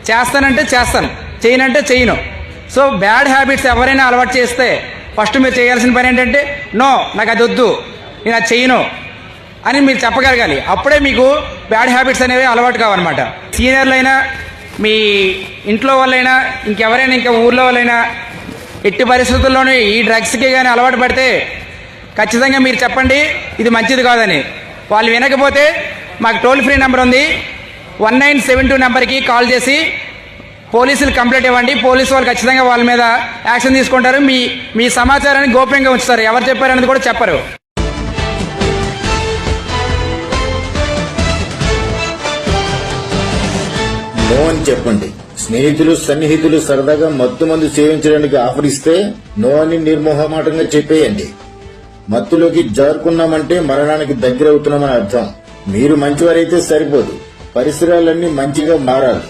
చేస్తానంటే చేస్తాను, చేయనంటే చేయను. సో బ్యాడ్ హ్యాబిట్స్ ఎవరైనా అలవాటు చేస్తే ఫస్ట్ మీరు చేయాల్సిన పని ఏంటంటే నో, నాకు అది వద్దు, నేను అది చేయను అని మీరు చెప్పగలగాలి. అప్పుడే మీకు బ్యాడ్ హ్యాబిట్స్ అనేవి అలవాటు కావన్నమాట. సీనియర్లైనా, మీ ఇంట్లో వాళ్ళైనా, ఇంకెవరైనా, ఇంకా ఊర్లో వాళ్ళైనా ఎట్టి పరిస్థితుల్లోనూ ఈ డ్రగ్స్కి కానీ అలవాటు పడితే ఖచ్చితంగా మీరు చెప్పండి ఇది మంచిది కాదని. వాళ్ళు వినకపోతే మాకు టోల్ ఫ్రీ నెంబర్ ఉంది, 1972 నెంబర్కి కాల్ చేసి పోలీసులు కంప్లైంట్ ఇవ్వండి. పోలీసు వాళ్ళు ఖచ్చితంగా వాళ్ళ మీద యాక్షన్ తీసుకుంటారు. మీ సమాచారాన్ని గోప్యంగా ఉంచుతారు. ఎవరు చెప్పారనేది కూడా చెప్పరు. నో అని చెప్పండి. స్నేహితులు సన్నిహితులు సరదాగా మత్తు మందు సేవించడానికి ఆఫర్ ఇస్తే నో అని నిర్మోహమాటంగా చెప్పేయండి. మత్తులోకి జారుకున్నామంటే మరణానికి దగ్గర అవుతున్నామని అర్థం. మీరు మంచివారైతే సరిపోదు, పరిసరాలన్నీ మంచిగా మారాలి.